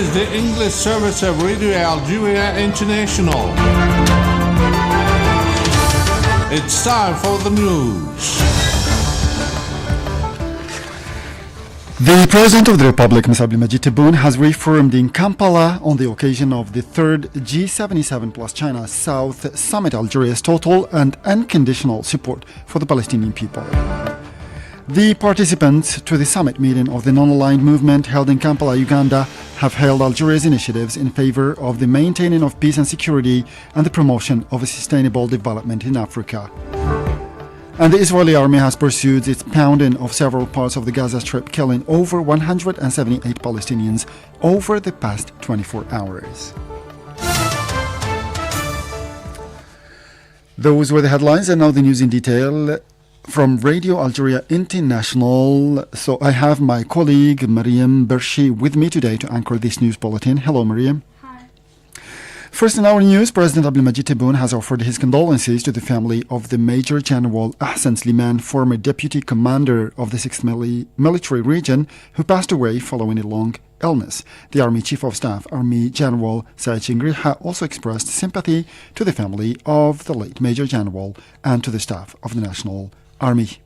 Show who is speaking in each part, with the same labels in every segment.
Speaker 1: is the English service of Radio Algeria International. It's time for the news.
Speaker 2: The President of the Republic, Mr. Abdelmajid Tebboune, has reaffirmed in Kampala on the occasion of the third G77 plus China South Summit Algeria's total and unconditional support for the Palestinian people. The participants to the summit meeting of the Non-Aligned Movement held in Kampala, Uganda, have hailed Algeria's initiatives in favor of the maintaining of peace and security and the promotion of a sustainable development in Africa. And the Israeli army has pursued its pounding of several parts of the Gaza Strip, killing over 178 Palestinians over the past 24 hours. Those were the headlines, and now the news in detail. From Radio Algeria International, so I have my colleague Mariam Bershi with me today to anchor this news bulletin. Hello, Mariam.
Speaker 3: Hi.
Speaker 2: First in our news, President Abdelmajid Tebboune has offered his condolences to the family of the Major General Ahsan Slimane, former deputy commander of the 6th Military Region, who passed away following a long illness. The Army Chief of Staff, Army General Saad Chingriha, also expressed sympathy to the family of the late Major General and to the staff of the National Army.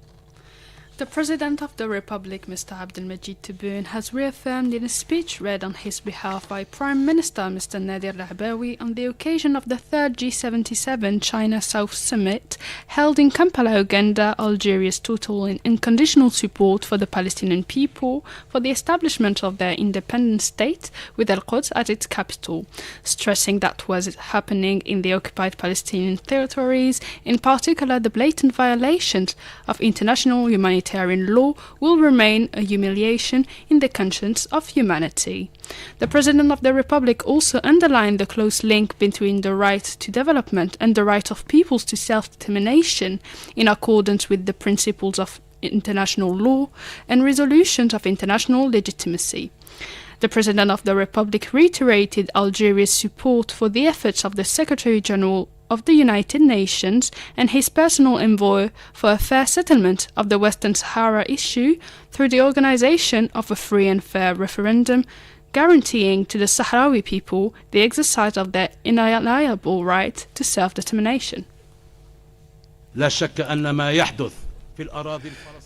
Speaker 3: The President of the Republic, Mr. Abdelmajid Tebboune, has reaffirmed in a speech read on his behalf by Prime Minister Mr. Nadir Lahbawi on the occasion of the third G77 China South Summit held in Kampala, Uganda, Algeria's total and unconditional support for the Palestinian people for the establishment of their independent state with Al-Quds at its capital, stressing that what is happening in the occupied Palestinian territories, in particular the blatant violations of international humanitarian law, will remain a humiliation in the conscience of humanity. The President of the Republic also underlined the close link between the right to development and the right of peoples to self-determination in accordance with the principles of international law and resolutions of international legitimacy. The President of the Republic reiterated Algeria's support for the efforts of the Secretary General of the United Nations and his personal envoy for a fair settlement of the Western Sahara issue through the organization of a free and fair referendum, guaranteeing to the Sahrawi people the exercise of their inalienable right to self-determination.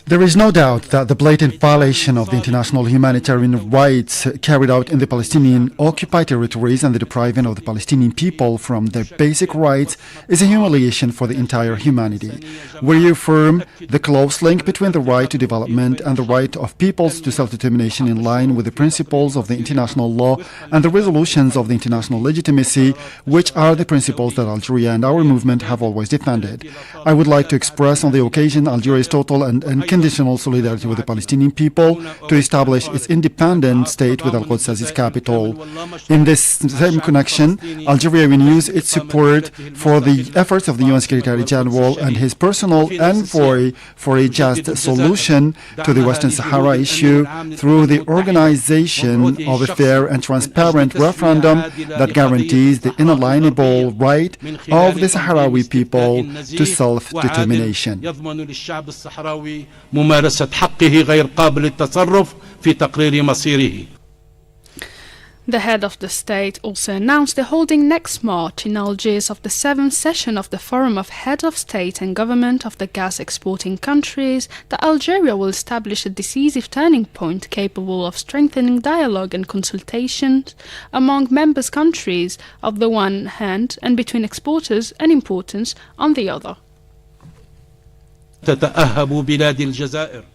Speaker 2: There is no doubt that the blatant violation of the international humanitarian rights carried out in the Palestinian occupied territories and the depriving of the Palestinian people from their basic rights is a humiliation for the entire humanity. We reaffirm the close link between the right to development and the right of peoples to self-determination in line with the principles of the international law and the resolutions of the international legitimacy, which are the principles that Algeria and our movement have always defended. I would like to express on the occasion Algeria's total and unconditional solidarity with the Palestinian people to establish its independent state with Al-Quds as its capital. In this same connection, Algeria renews its support for the efforts of the UN Secretary General and his personal envoy for a just solution to the Western Sahara issue through the organization of a fair and transparent referendum that guarantees the inalienable right of the Sahrawi people to self-determination.
Speaker 4: ممارسة حقه غير قابل للتصرف في تقرير مصيره.
Speaker 3: The head of the state also announced the holding next March in Algiers of the 7th session of the Forum of Heads of State and Government of the gas exporting countries that Algeria will establish a decisive turning point capable of strengthening dialogue and consultations among members countries on the one hand and between exporters and importers on the other.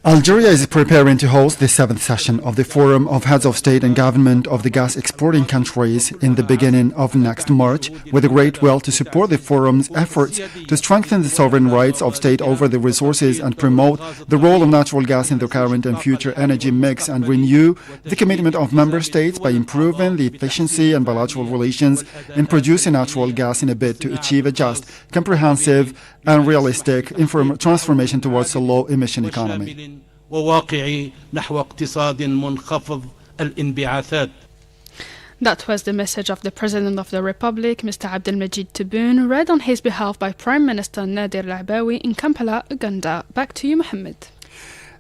Speaker 2: Algeria is preparing to host the 7th session of the Forum of Heads of State and Government of the gas exporting countries in the beginning of next March, with a great will to support the forum's efforts to strengthen the sovereign rights of state over the resources and promote the role of natural gas in the current and future energy mix, and renew the commitment of member states by improving the efficiency and bilateral relations in producing natural gas in a bid to achieve a just, comprehensive and realistic transformation towards a low-emission economy.
Speaker 3: That was the message of the President of the Republic, Mr. Abdelmajid Tebboune, read on his behalf by Prime Minister Nadir Lahbawi in Kampala, Uganda. Back to you, Mohammed.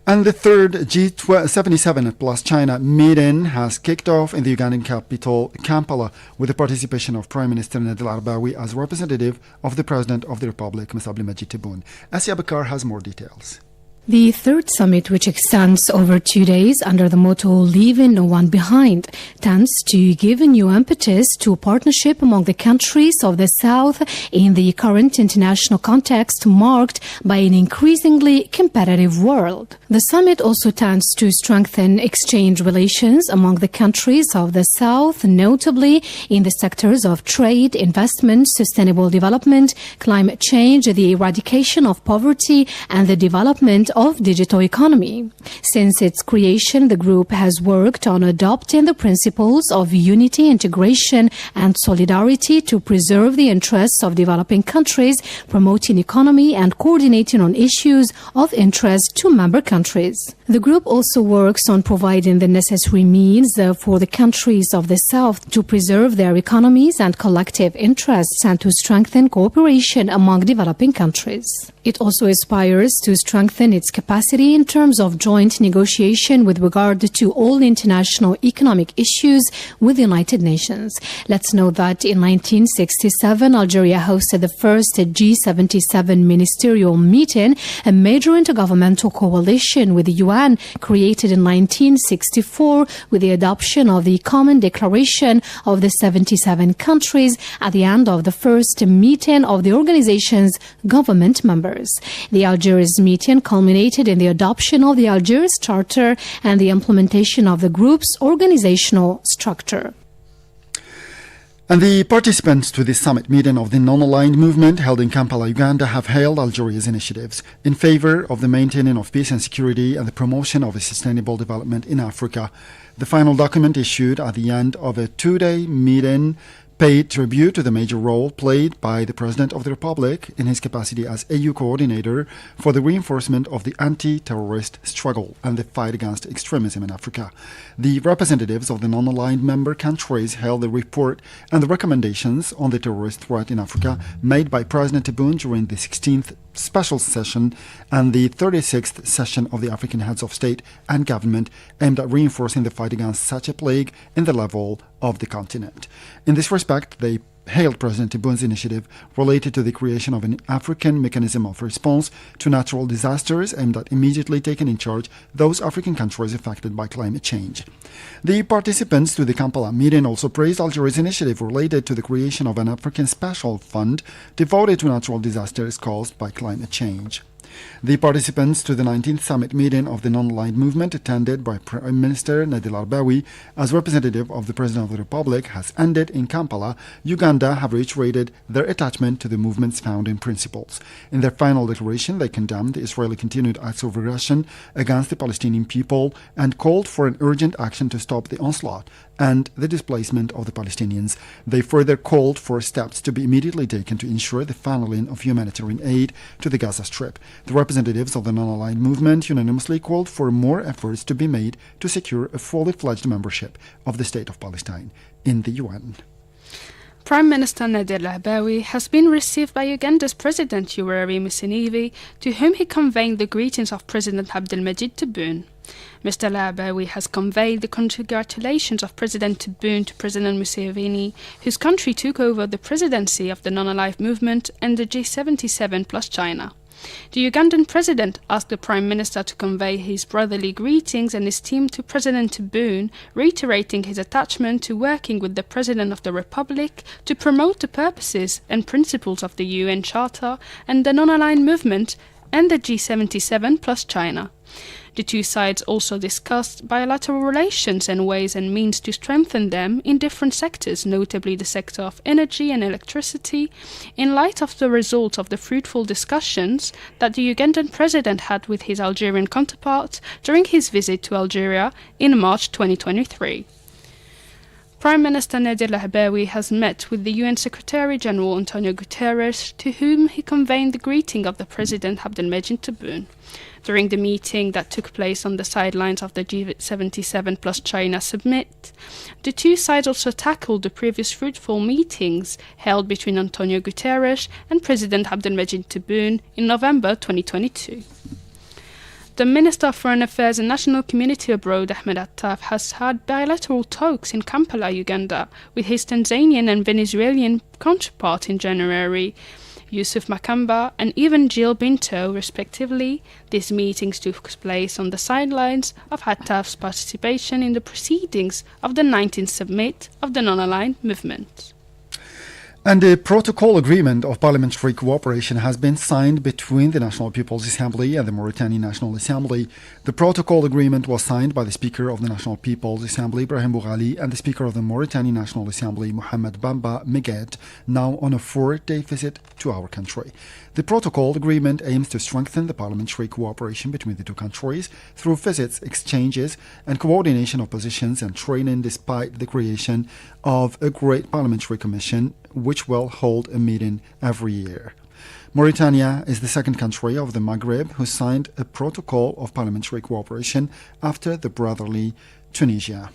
Speaker 2: And the third G77 plus China meeting has kicked off in the Ugandan capital, Kampala, with the participation of Prime Minister Nadir Arbawi as representative of the President of the Republic, Mr. Abdelmadjid Tebboune. Asia Bakar has more details.
Speaker 5: The third summit, which extends over 2 days under the motto Leaving No One Behind, tends to give a new impetus to a partnership among the countries of the South in the current international context marked by an increasingly competitive world. The summit also tends to strengthen exchange relations among the countries of the South, notably in the sectors of trade, investment, sustainable development, climate change, the eradication of poverty, and the development of digital economy. Since its creation, the group has worked on adopting the principles of unity, integration, and solidarity to preserve the interests of developing countries, promoting economy and coordinating on issues of interest to member countries. The group also works on providing the necessary means for the countries of the South to preserve their economies and collective interests and to strengthen cooperation among developing countries. It also aspires to strengthen its capacity in terms of joint negotiation with regard to all international economic issues with the United Nations. Let's note that in 1967, Algeria hosted the first G77 ministerial meeting, a major intergovernmental coalition with the UN created in 1964 with the adoption of the Common Declaration of the 77 countries at the end of the first meeting of the organization's government members. The Algiers meeting culminated in the adoption of the Algiers Charter and the implementation of the group's organizational structure.
Speaker 2: And the participants to this summit meeting of the Non-Aligned Movement held in Kampala, Uganda, have hailed Algeria's initiatives in favor of the maintaining of peace and security and the promotion of a sustainable development in Africa. The final document issued at the end of a 2-day meeting paid tribute to the major role played by the President of the Republic in his capacity as AU coordinator for the reinforcement of the anti-terrorist struggle and the fight against extremism in Africa. The representatives of the non-aligned member countries held the report and the recommendations on the terrorist threat in Africa made by President Tebboune during the 16th special session and the 36th session of the African Heads of State and Government aimed at reinforcing the fight against such a plague in the level of the continent. In this respect, they hailed President Tebboune's initiative related to the creation of an African mechanism of response to natural disasters aimed at immediately taking in charge those African countries affected by climate change. The participants to the Kampala meeting also praised Algeria's initiative related to the creation of an African special fund devoted to natural disasters caused by climate change. The participants to the 19th summit meeting of the Non-Aligned Movement, attended by Prime Minister Nadir Arbawi as representative of the President of the Republic, has ended in Kampala. Uganda have reiterated their attachment to the movement's founding principles. In their final declaration, they condemned the Israeli continued acts of aggression against the Palestinian people and called for an urgent action to stop the onslaught and the displacement of the Palestinians. They further called for steps to be immediately taken to ensure the funneling of humanitarian aid to the Gaza Strip. The representatives of the Non-Aligned Movement unanimously called for more efforts to be made to secure a fully fledged membership of the State of Palestine in the UN.
Speaker 3: Prime Minister Nadir Arbawi has been received by Uganda's President Yoweri Museveni, to whom he conveyed the greetings of President Abdelmadjid Tebboune. Mr. Arbawi has conveyed the congratulations of President Tebboune to President Museveni, whose country took over the presidency of the Non-Aligned Movement and the G77 plus China. The Ugandan president asked the Prime Minister to convey his brotherly greetings and esteem to President Tebboune, reiterating his attachment to working with the President of the Republic to promote the purposes and principles of the UN Charter and the Non-Aligned Movement and the G77 plus China. The two sides also discussed bilateral relations and ways and means to strengthen them in different sectors, notably the sector of energy and electricity, in light of the results of the fruitful discussions that the Ugandan president had with his Algerian counterpart during his visit to Algeria in March 2023. Prime Minister Nadir Arbawi has met with the UN Secretary-General Antonio Guterres, to whom he conveyed the greeting of the President Abdelmadjid Tebboune. During the meeting that took place on the sidelines of the G77 plus China summit, the two sides also tackled the previous fruitful meetings held between Antonio Guterres and President Abdelmadjid Tebboune in November 2022. The Minister of Foreign Affairs and National Community Abroad, Ahmed Attaf, has had bilateral talks in Kampala, Uganda, with his Tanzanian and Venezuelan counterpart in January, Yusuf Makamba and even Jill Binto, respectively. These meetings took place on the sidelines of Attaf's participation in the proceedings of the 19th Summit of the Non-Aligned Movement.
Speaker 2: And a protocol agreement of parliamentary cooperation has been signed between the National People's Assembly and the Mauritanian National Assembly. The protocol agreement was signed by the Speaker of the National People's Assembly, Ibrahim Boughali, and the Speaker of the Mauritanian National Assembly, Mohamed Bamba Megued, now on a 4-day visit to our country. The protocol agreement aims to strengthen the parliamentary cooperation between the two countries through visits, exchanges, and coordination of positions and training, despite the creation of a Great Parliamentary Commission, which will hold a meeting every year. Mauritania is the second country of the Maghreb who signed a protocol of parliamentary cooperation after the brotherly Tunisia.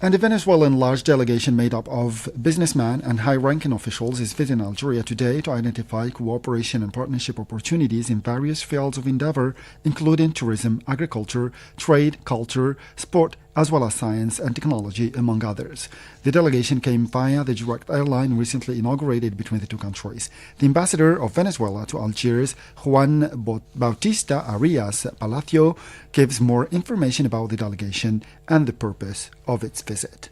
Speaker 2: And a Venezuelan large delegation made up of businessmen and high-ranking officials is visiting Algeria today to identify cooperation and partnership opportunities in various fields of endeavor, including tourism, agriculture, trade, culture, sport, as well as science and technology, among others. The delegation came via the direct airline recently inaugurated between the two countries. The ambassador of Venezuela to Algiers, Juan Bautista Arias Palacio, gives more information about the delegation and the purpose of its visit.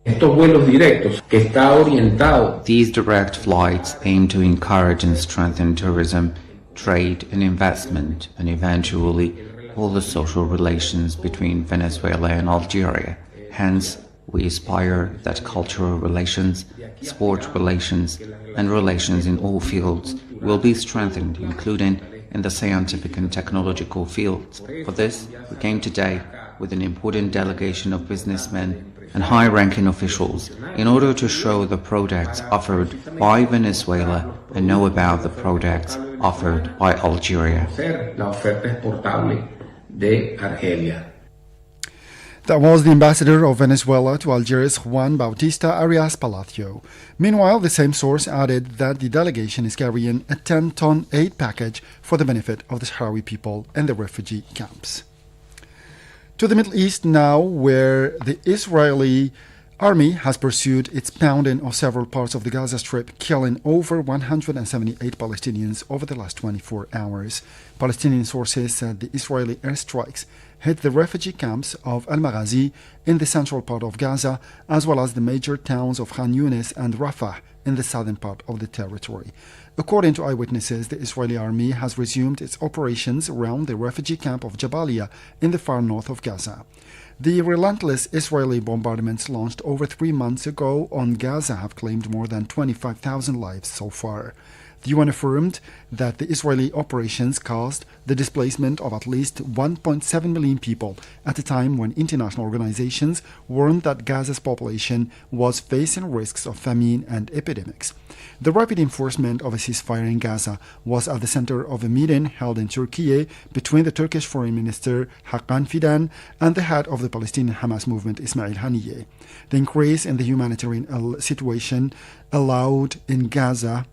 Speaker 6: Estos vuelos directos que está orientado.
Speaker 7: These direct flights aim to encourage and strengthen tourism, trade and investment, and eventually all the social relations between Venezuela and Algeria. Hence, we aspire that cultural relations, sport relations, and relations in all fields will be strengthened, including in the scientific and technological fields. For this, we came today with an important delegation of businessmen and high-ranking officials in order to show the products offered by Venezuela and know about the products offered by Algeria.
Speaker 6: La oferta exportable de Argelia.
Speaker 2: That was the ambassador of Venezuela to Algiers, Juan Bautista Arias Palacio. Meanwhile, the same source added that the delegation is carrying a 10-ton aid package for the benefit of the Sahrawi people and the refugee camps. To the Middle East now, where the Israeli army has pursued its pounding of several parts of the Gaza Strip, killing over 178 Palestinians over the last 24 hours. Palestinian sources said the Israeli airstrikes hit the refugee camps of Al-Maghazi in the central part of Gaza, as well as the major towns of Khan Yunis and Rafah in the southern part of the territory. According to eyewitnesses, the Israeli army has resumed its operations around the refugee camp of Jabalia in the far north of Gaza. The relentless Israeli bombardments launched over 3 months ago on Gaza have claimed more than 25,000 lives so far. The UN affirmed that the Israeli operations caused the displacement of at least 1.7 million people at a time when international organizations warned that Gaza's population was facing risks of famine and epidemics. The rapid enforcement of a ceasefire in Gaza was at the center of a meeting held in Turkey between the Turkish Foreign Minister Hakan Fidan and the head of the Palestinian Hamas movement Ismail Haniyeh. The increase in the humanitarian situation allowed in Gaza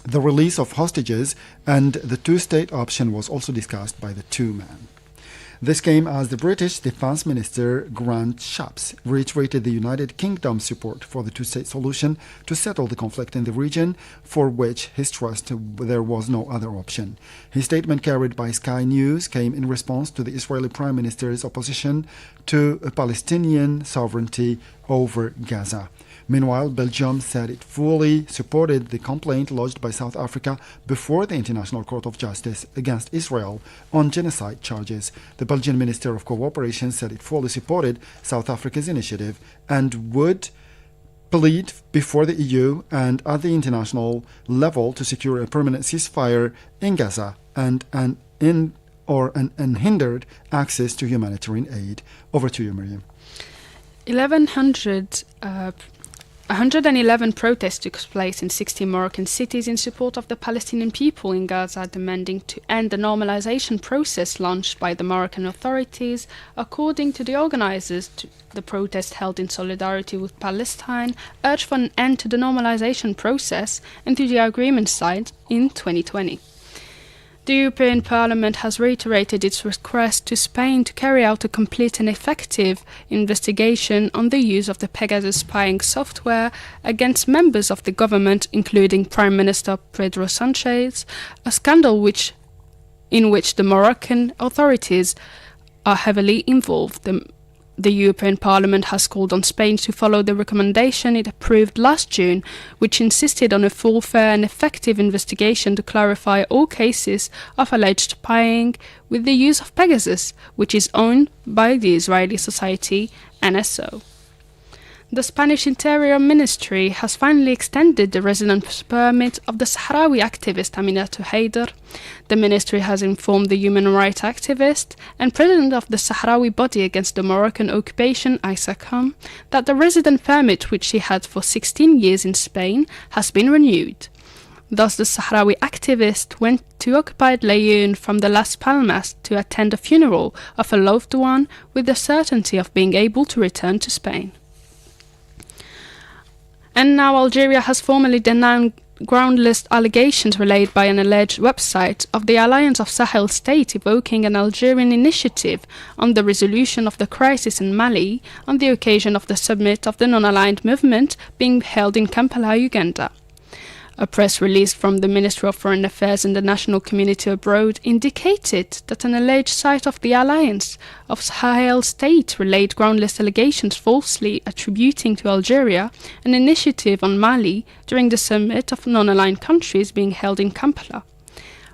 Speaker 2: the release of hostages, and the two-state option was also discussed by the two men. This came as the British Defence Minister Grant Shapps reiterated the United Kingdom's support for the two-state solution to settle the conflict in the region, for which he stressed there was no other option. His statement, carried by Sky News, came in response to the Israeli Prime Minister's opposition to a Palestinian sovereignty over Gaza. Meanwhile, Belgium said it fully supported the complaint lodged by South Africa before the International Court of Justice against Israel on genocide charges. The Belgian Minister of Cooperation said it fully supported South Africa's initiative and would plead before the EU and at the international level to secure a permanent ceasefire in Gaza and an unhindered access to humanitarian aid. Over to you, Miriam.
Speaker 3: 111 protests took place in 60 Moroccan cities in support of the Palestinian people in Gaza, demanding to end the normalization process launched by the Moroccan authorities. According to the organizers, the protest, held in solidarity with Palestine, urged for an end to the normalization process and to the agreement signed in 2020. The European Parliament has reiterated its request to Spain to carry out a complete and effective investigation on the use of the Pegasus spying software against members of the government, including Prime Minister Pedro Sanchez, a scandal in which the Moroccan authorities are heavily involved. The European Parliament has called on Spain to follow the recommendation it approved last June, which insisted on a full, fair and effective investigation to clarify all cases of alleged spying with the use of Pegasus, which is owned by the Israeli society NSO. The Spanish Interior Ministry has finally extended the residence permit of the Sahrawi activist Aminatou Haider. The ministry has informed the human rights activist and president of the Sahrawi body against the Moroccan occupation, Issa Khan, that the residence permit, which she had for 16 years in Spain, has been renewed. Thus, the Sahrawi activist went to occupied Layun from the Las Palmas to attend a funeral of a loved one with the certainty of being able to return to Spain. And now Algeria has formally denounced groundless allegations relayed by an alleged website of the Alliance of Sahel States evoking an Algerian initiative on the resolution of the crisis in Mali on the occasion of the summit of the Non-Aligned Movement being held in Kampala, Uganda. A press release from the Ministry of Foreign Affairs and the national community abroad indicated that an alleged site of the Alliance of Sahel States relayed groundless allegations falsely attributing to Algeria an initiative on Mali during the summit of non-aligned countries being held in Kampala.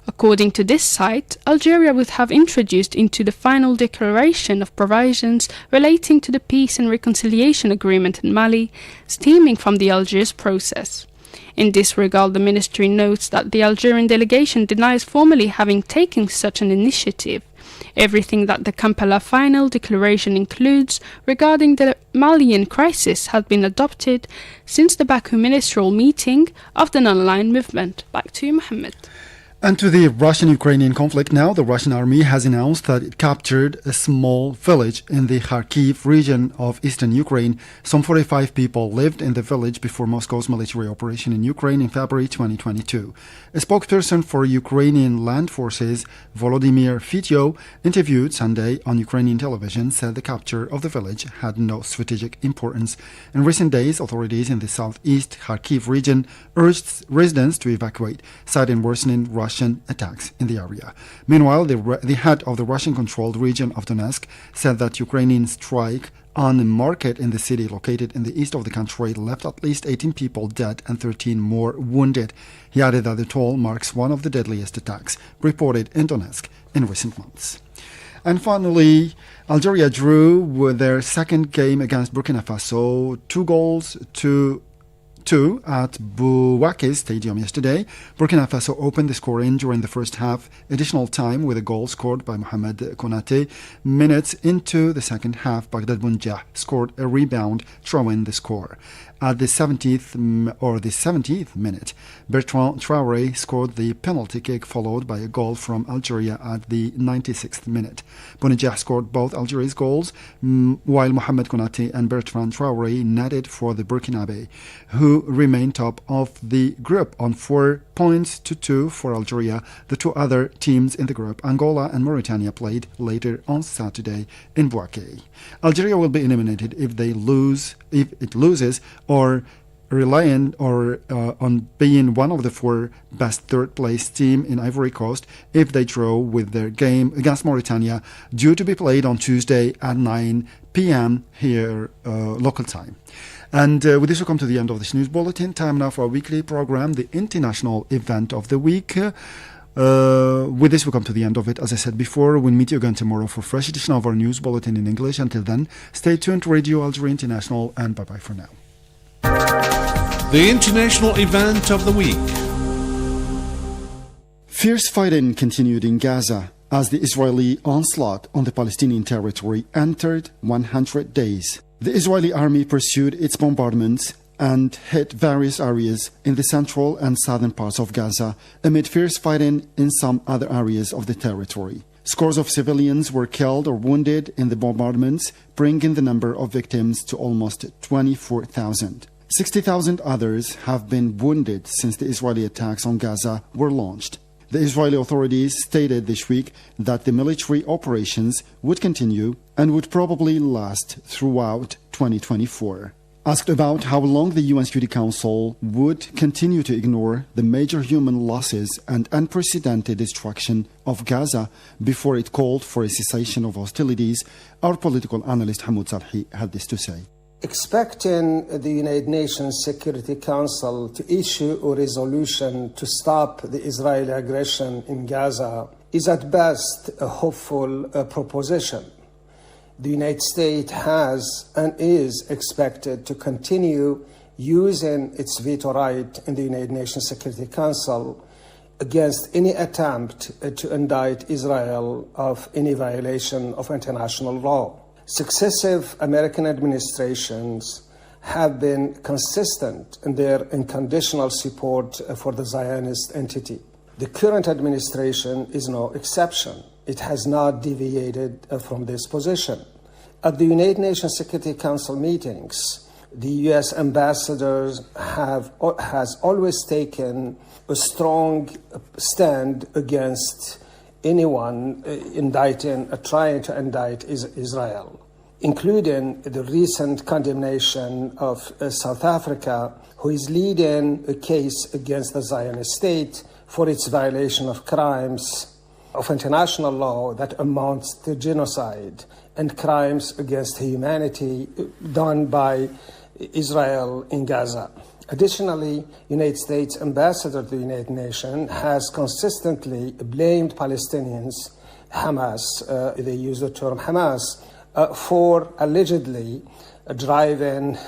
Speaker 3: According to this site, Algeria would have introduced into the final declaration of provisions relating to the peace and reconciliation agreement in Mali, stemming from the Algiers process. In this regard, the ministry notes that the Algerian delegation denies formally having taken such an initiative. Everything that the Kampala final declaration includes regarding the Malian crisis has been adopted since the Baku ministerial meeting of the non-aligned movement. Back to you, Mohammed.
Speaker 2: And to the Russian-Ukrainian conflict now, the Russian army has announced that it captured a small village in the Kharkiv region of eastern Ukraine. Some 45 people lived in the village before Moscow's military operation in Ukraine in February 2022. A spokesperson for Ukrainian land forces, Volodymyr Fityo, interviewed Sunday on Ukrainian television, said the capture of the village had no strategic importance. In recent days, authorities in the southeast Kharkiv region urged residents to evacuate, citing worsening Russian attacks in the area. Meanwhile, the head of the Russian-controlled region of Donetsk said that Ukrainian strike on a market in the city located in the east of the country left at least 18 people dead and 13 more wounded. He added that the toll marks one of the deadliest attacks reported in Donetsk in recent months. And finally, Algeria drew with their second game against Burkina Faso, 2-2 at Bouaké Stadium yesterday. Burkina Faso opened the scoring during the first half additional time with a goal scored by Mohamed Konaté. Minutes into the second half, Baghdad Bounjah scored a rebound, throwing the score. At the 70th minute, Bertrand Traoré scored the penalty kick, followed by a goal from Algeria at the 96th minute. Bounjah scored both Algeria's goals, while Mohamed Konaté and Bertrand Traoré netted for the Burkinabe, who remain top of the group on 4 points to 2 for Algeria. The two other teams in the group, Angola and Mauritania, played later on Saturday in Bouaké. Algeria will be eliminated if it loses, or relying on being one of the 4 best third-place team in Ivory Coast if they draw with their game against Mauritania, due to be played on Tuesday at 9 p.m. here local time. And with this, we come to the end of this news bulletin. Time now for our weekly program, the International Event of the Week. With this, we come to the end of it. As I said before, we'll meet you again tomorrow for a fresh edition of our news bulletin in English. Until then, stay tuned to Radio Algeria International, and bye-bye for now.
Speaker 1: The International Event of the Week.
Speaker 2: Fierce fighting continued in Gaza as the Israeli onslaught on the Palestinian territory entered 100 days. The Israeli army pursued its bombardments and hit various areas in the central and southern parts of Gaza amid fierce fighting in some other areas of the territory. Scores of civilians were killed or wounded in the bombardments, bringing the number of victims to almost 24,000. 60,000 others have been wounded since the Israeli attacks on Gaza were launched. The Israeli authorities stated this week that the military operations would continue and would probably last throughout 2024. Asked about how long the UN Security Council would continue to ignore the major human losses and unprecedented destruction of Gaza before it called for a cessation of hostilities, our political analyst Hamoud Salhi had this to say.
Speaker 8: Expecting the United Nations Security Council to issue a resolution to stop the Israeli aggression in Gaza is at best a hopeful proposition. The United States has and is expected to continue using its veto right in the United Nations Security Council against any attempt to indict Israel of any violation of international law. Successive American administrations have been consistent in their unconditional support for the Zionist entity. The current administration is no exception. It has not deviated from this position. At the United Nations Security Council meetings, the U.S. ambassadors has always taken a strong stand against anyone trying to indict Israel, including the recent condemnation of South Africa, who is leading a case against the Zionist state for its violation of crimes of international law that amounts to genocide and crimes against humanity done by Israel in Gaza. Additionally, United States Ambassador to the United Nations has consistently blamed Palestinians, Hamas, they use the term Hamas, for allegedly driving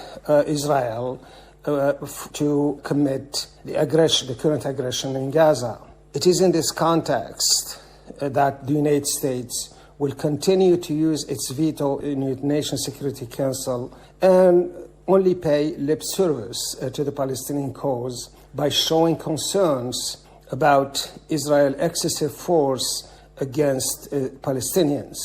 Speaker 8: Israel to commit the current aggression in Gaza. It is in this context that the United States will continue to use its veto in the United Nations Security Council and only pay lip service to the Palestinian cause by showing concerns about Israel's excessive force against Palestinians.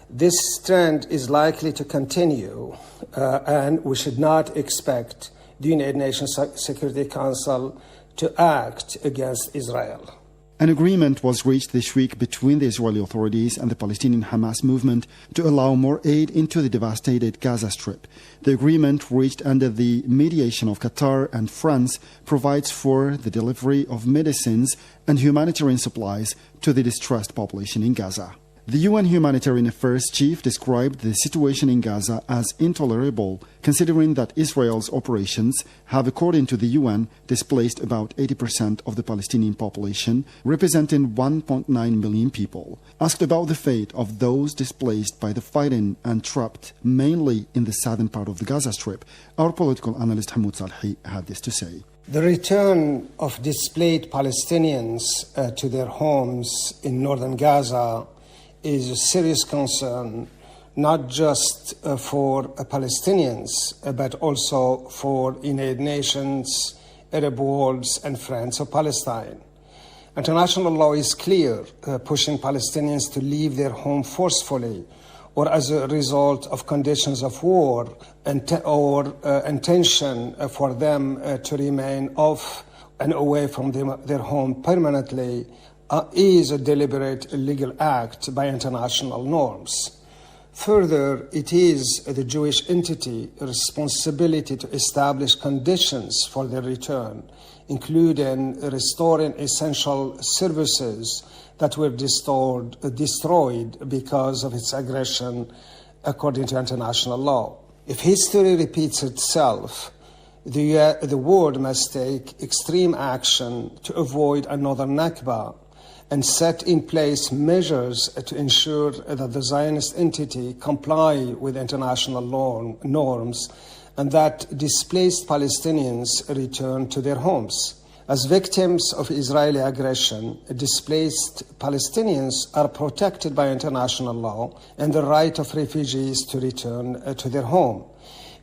Speaker 8: This trend is likely to continue, and we should not expect the United Nations Security Council to act against Israel.
Speaker 2: An agreement was reached this week between the Israeli authorities and the Palestinian Hamas movement to allow more aid into the devastated Gaza Strip. The agreement, reached under the mediation of Qatar and France, provides for the delivery of medicines and humanitarian supplies to the distressed population in Gaza. The UN Humanitarian Affairs Chief described the situation in Gaza as intolerable, considering that Israel's operations have, according to the UN, displaced about 80% of the Palestinian population, representing 1.9 million people. Asked about the fate of those displaced by the fighting and trapped mainly in the southern part of the Gaza Strip, our political analyst Hamoud Salhi had this to say.
Speaker 8: The return of displaced Palestinians to their homes in northern Gaza is a serious concern, not just for Palestinians, but also for United Nations, Arab world, and Friends of Palestine. International law is clear, pushing Palestinians to leave their home forcefully or as a result of conditions of war or intention for them to remain off and away from their home permanently is a deliberate illegal act by international norms. Further, it is the Jewish entity responsibility to establish conditions for their return, including restoring essential services that were destroyed because of its aggression according to international law. If history repeats itself, the world must take extreme action to avoid another Nakba and set in place measures to ensure that the Zionist entity comply with international norms and that displaced Palestinians return to their homes. As victims of Israeli aggression, displaced Palestinians are protected by international law and the right of refugees to return to their home.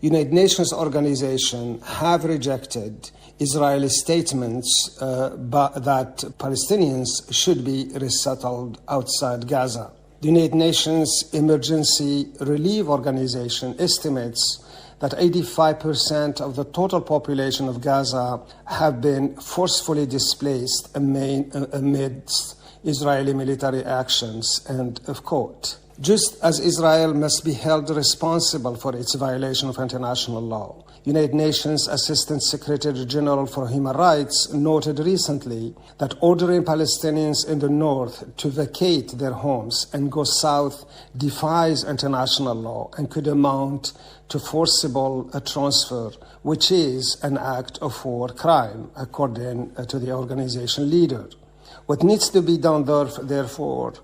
Speaker 8: United Nations organizations have rejected Israeli statements that Palestinians should be resettled outside Gaza. The United Nations Emergency Relief Organization estimates that 85% of the total population of Gaza have been forcefully displaced amidst Israeli military actions, end of quote. Just as Israel must be held responsible for its violation of international law, United Nations Assistant Secretary General for Human Rights noted recently that ordering Palestinians in the north to vacate their homes and go south defies international law and could amount to forcible transfer, which is an act of war crime, according to the organization leader. What needs to be done, therefore,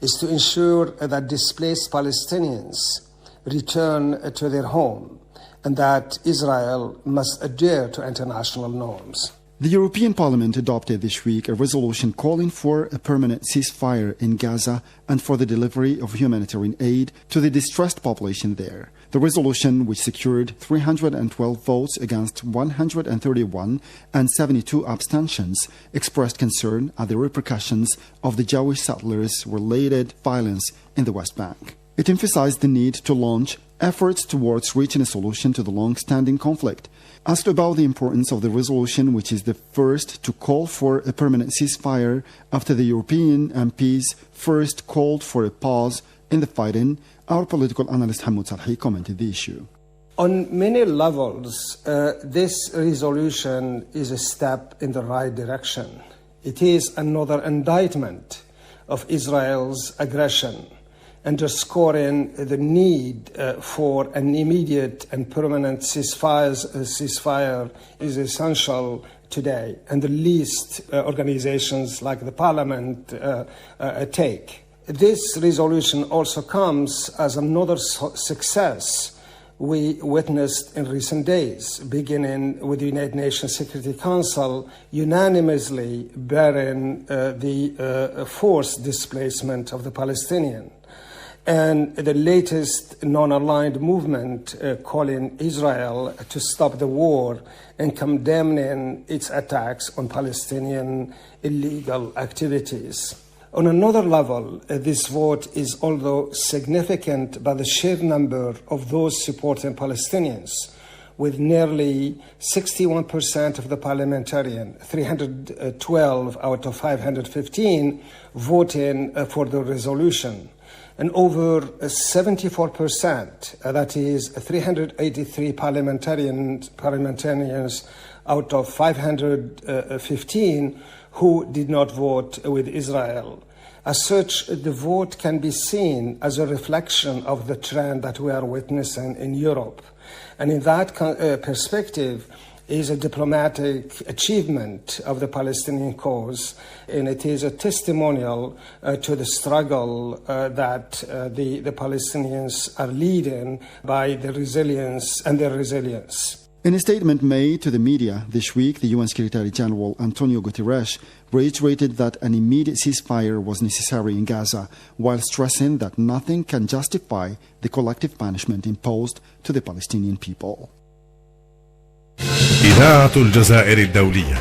Speaker 8: is to ensure that displaced Palestinians return to their home and that Israel must adhere to international norms.
Speaker 2: The European Parliament adopted this week a resolution calling for a permanent ceasefire in Gaza and for the delivery of humanitarian aid to the distressed population there. The resolution, which secured 312 votes against 131 and 72 abstentions, expressed concern at the repercussions of the Jewish settlers' related violence in the West Bank. It emphasized the need to launch efforts towards reaching a solution to the long-standing conflict. Asked about the importance of the resolution, which is the first to call for a permanent ceasefire after the European MPs first called for a pause in the fighting, our political analyst Hamoud Salhi commented the issue.
Speaker 8: On many levels, this resolution is a step in the right direction. It is another indictment of Israel's aggression, underscoring the need for an immediate and permanent ceasefire is essential today, and the least organizations like the Parliament take. This resolution also comes as another success we witnessed in recent days, beginning with the United Nations Security Council unanimously barring the forced displacement of the Palestinians, and the latest non-aligned movement calling Israel to stop the war and condemning its attacks on Palestinian illegal activities. On another level, this vote is although significant by the sheer number of those supporting Palestinians, with nearly 61% of the parliamentarians, 312 out of 515, voting for the resolution, and over 74%, that is 383 parliamentarians out of 515, who did not vote with Israel. As such, the vote can be seen as a reflection of the trend that we are witnessing in Europe. And in that perspective is a diplomatic achievement of the Palestinian cause, and it is a testimonial to the struggle that the Palestinians are leading by their resilience.
Speaker 2: In a statement made to the media this week, the UN Secretary General Antonio Guterres reiterated that an immediate ceasefire was necessary in Gaza, while stressing that nothing can justify the collective punishment imposed to the Palestinian people.
Speaker 9: إذاعة الجزائر الدولية.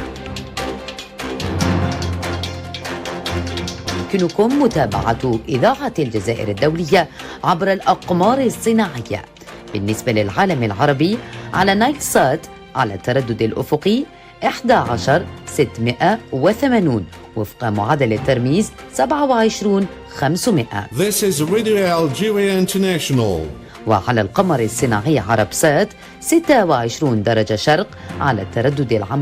Speaker 10: يمكنكم متابعة إذاعة الجزائر الدولية عبر الأقمار الصناعية بالنسبة للعالم العربي على نايل سات على التردد الأفقي 11680 وفق معادلة ترميز 27500.
Speaker 1: This is Radio Algeria International.
Speaker 10: وعلى القمر الصناعي عرب سات 26 درجة شرق على التردد العام